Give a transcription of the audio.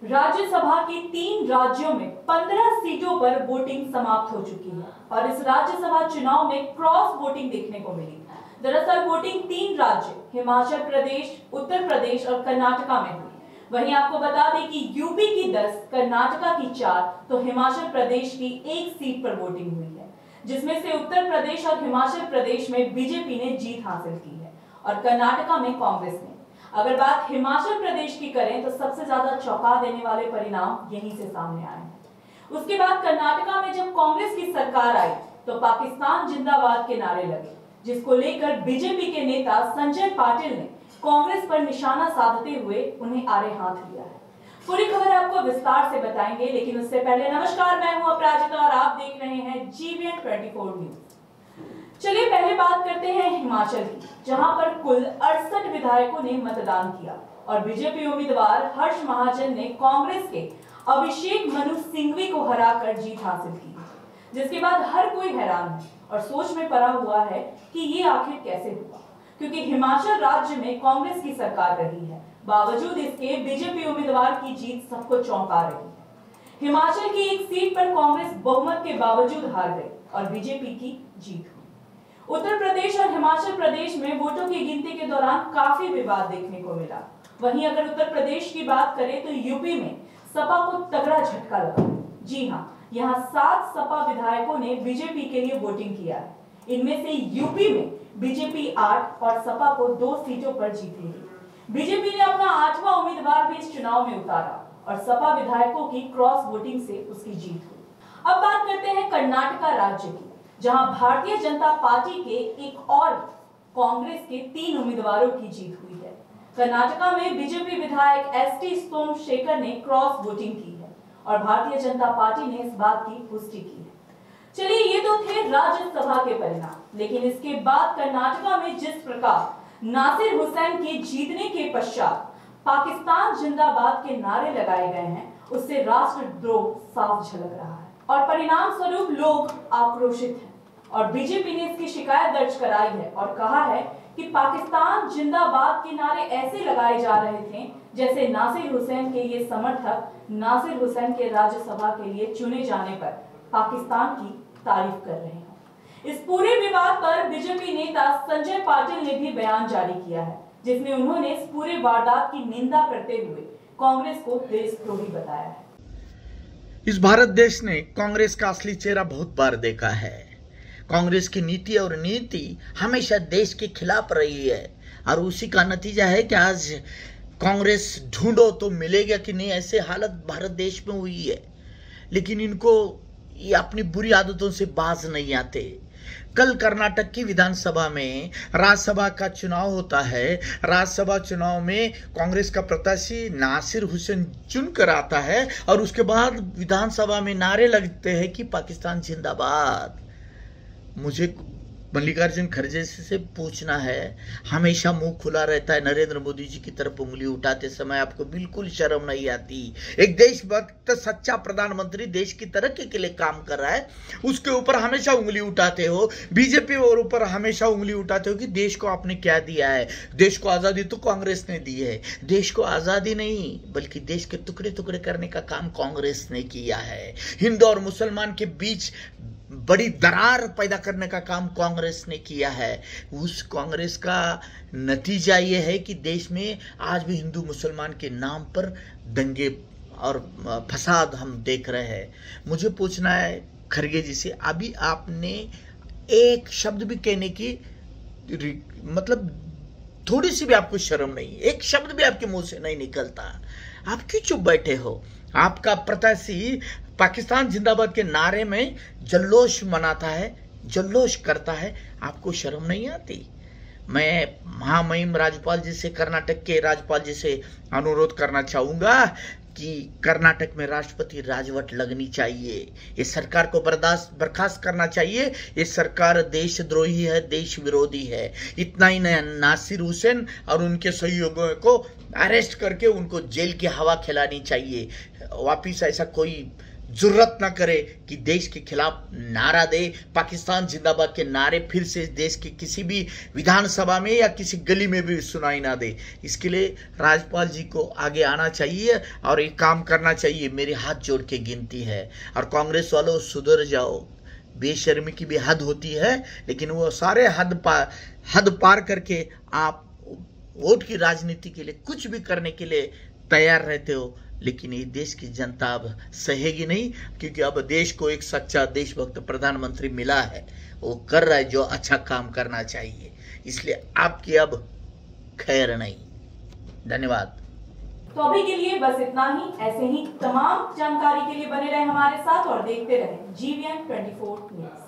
राज्यसभा के 3 राज्यों में 15 सीटों पर वोटिंग समाप्त हो चुकी है और इस राज्यसभा चुनाव में क्रॉस वोटिंग देखने को मिली। दरअसल वोटिंग 3 राज्य हिमाचल प्रदेश, उत्तर प्रदेश और कर्नाटका में हुई। वहीं आपको बता दें कि यूपी की 10, कर्नाटका की 4 तो हिमाचल प्रदेश की 1 सीट पर वोटिंग हुई है, जिसमें से उत्तर प्रदेश और हिमाचल प्रदेश में बीजेपी ने जीत हासिल की है और कर्नाटका में कांग्रेस ने। अगर बात हिमाचल प्रदेश की करें तो सबसे ज्यादा चौंका देने वाले परिणाम यहीं से सामने आए हैं। उसके बाद कर्नाटका में जब कांग्रेस की सरकार आई तो पाकिस्तान जिंदाबाद के नारे लगे, जिसको लेकर बीजेपी के नेता संजय पाटिल ने कांग्रेस पर निशाना साधते हुए उन्हें आड़े हाथ लिया है। पूरी खबर आपको विस्तार से बताएंगे, लेकिन उससे पहले नमस्कार, मैं हूं अपराजिता और आप देख रहे हैं GVN 24 न्यूज। चलिए पहले बात करते हैं हिमाचल की, जहां पर कुल 68 विधायकों ने मतदान किया और बीजेपी उम्मीदवार हर्ष महाजन ने कांग्रेस के अभिषेक मनु सिंघवी को हराकर जीत हासिल की, जिसके बाद हर कोई हैरान है और सोच में पड़ा हुआ है कि ये आखिर कैसे हुआ, क्योंकि हिमाचल राज्य में कांग्रेस की सरकार रही है, बावजूद इसके बीजेपी उम्मीदवार की जीत सबको चौंका रही है। हिमाचल की 1 सीट पर कांग्रेस बहुमत के बावजूद हार गई और बीजेपी की जीत हुई। उत्तर प्रदेश और हिमाचल प्रदेश में वोटों की गिनती के दौरान काफी विवाद देखने को मिला। वहीं अगर उत्तर प्रदेश की बात करें तो यूपी में सपा को तगड़ा झटका लगा। जी हां, यहां 7 सपा विधायकों ने बीजेपी के लिए वोटिंग किया है। इनमें से यूपी में बीजेपी 8 और सपा को 2 सीटों पर जीत मिली। बीजेपी ने अपना 8वां उम्मीदवार भी इस चुनाव में उतारा और सपा विधायकों की क्रॉस वोटिंग से उसकी जीत हुई। अब बात करते हैं कर्नाटका राज्य की, जहां भारतीय जनता पार्टी के एक और कांग्रेस के 3 उम्मीदवारों की जीत हुई है। कर्नाटका में बीजेपी विधायक ST सोमशेखर ने क्रॉस वोटिंग की है और भारतीय जनता पार्टी ने इस बात की पुष्टि की है। चलिए, ये तो थे राज्यसभा के परिणाम, लेकिन इसके बाद कर्नाटका में जिस प्रकार नासिर हुसैन के जीतने के पश्चात पाकिस्तान जिंदाबाद के नारे लगाए गए हैं, उससे राष्ट्रद्रोह साफ झलक रहा है और परिणाम स्वरूप लोग आक्रोशित हैं और बीजेपी ने इसकी शिकायत दर्ज कराई है और कहा है कि पाकिस्तान जिंदाबाद के नारे ऐसे लगाए जा रहे थे जैसे नासिर हुसैन के ये समर्थक नासिर हुसैन के राज्यसभा के लिए चुने जाने पर पाकिस्तान की तारीफ कर रहे हैं। इस पूरे विवाद पर बीजेपी नेता संजय पाटिल ने भी बयान जारी किया है, जिसमें उन्होंने इस पूरे वारदात की निंदा करते हुए कांग्रेस को देशद्रोही बताया है। इस भारत देश ने कांग्रेस का असली चेहरा बहुत बार देखा है। कांग्रेस की नीति और नीति हमेशा देश के खिलाफ रही है और उसी का नतीजा है कि आज कांग्रेस ढूंढो तो मिलेगा कि नहीं, ऐसे हालत भारत देश में हुई है। लेकिन इनको ये अपनी बुरी आदतों से बाज नहीं आते। कल कर्नाटक की विधानसभा में राज्यसभा का चुनाव होता है। राज्यसभा चुनाव में कांग्रेस का प्रत्याशी नासिर हुसैन चुनकर आता है और उसके बाद विधानसभा में नारे लगते हैं कि पाकिस्तान जिंदाबाद। मुझे मल्लिकार्जुन खड़गे से पूछना है, हमेशा मुंह खुला रहता है नरेंद्र मोदी जी की तरफ उंगली उठाते समय, आपको बिल्कुल शर्म नहीं आती? एक देशभक्त सच्चा प्रधानमंत्री देश की तरक्की के लिए काम कर रहा है, उसके ऊपर हमेशा उंगली उठाते हो। बीजेपी और ऊपर हमेशा उंगली उठाते हो कि देश को आपने क्या दिया है। देश को आजादी तो कांग्रेस ने दी है। देश को आजादी नहीं बल्कि देश के टुकड़े टुकड़े करने का काम कांग्रेस ने किया है। हिंदू और मुसलमान के बीच बड़ी दरार पैदा करने का काम कांग्रेस ने किया है। उस कांग्रेस का नतीजा यह है कि देश में आज भी हिंदू मुसलमान के नाम पर दंगे और फसाद हम देख रहे हैं। मुझे पूछना है खड़गे जी से, अभी आपने एक शब्द भी कहने की मतलब थोड़ी सी भी आपको शर्म नहीं, एक शब्द भी आपके मुंह से नहीं निकलता, आप क्यों चुप बैठे हो? आपका प्रत्याशी पाकिस्तान जिंदाबाद के नारे में जल्लोश मनाता है, जल्लोश करता है, आपको शर्म नहीं आती? मैं महामहिम राज्यपाल जी से, कर्नाटक के राज्यपाल जी से अनुरोध करना चाहूंगा कि कर्नाटक में राष्ट्रपति राजवट लगनी चाहिए। इस सरकार को बर्खास्त करना चाहिए। ये सरकार देशद्रोही है, देश विरोधी है। इतना ही नहीं, नासिर हुसैन और उनके सहयोगियों को अरेस्ट करके उनको जेल की हवा खिलानी चाहिए। वापिस ऐसा कोई जुर्रत ना करे कि देश के खिलाफ नारा दे, पाकिस्तान जिंदाबाद के नारे फिर से देश के किसी भी विधानसभा में या किसी गली में भी सुनाई ना दे। इसके लिए राज्यपाल जी को आगे आना चाहिए और एक काम करना चाहिए। मेरे हाथ जोड़ के गिनती है। और कांग्रेस वालों, सुधर जाओ। बेशर्मी की भी हद होती है, लेकिन वो सारे हद पार करके आप वोट की राजनीति के लिए कुछ भी करने के लिए तैयार रहते हो। लेकिन ये देश की जनता अब सहेगी नहीं, क्योंकि अब देश को एक सच्चा देशभक्त प्रधानमंत्री मिला है। वो कर रहा है जो अच्छा काम करना चाहिए, इसलिए आपकी अब खैर नहीं। धन्यवाद। तो अभी के लिए बस इतना ही। ऐसे ही तमाम जानकारी के लिए बने रहे हमारे साथ और देखते रहे GVN 24 न्यूज।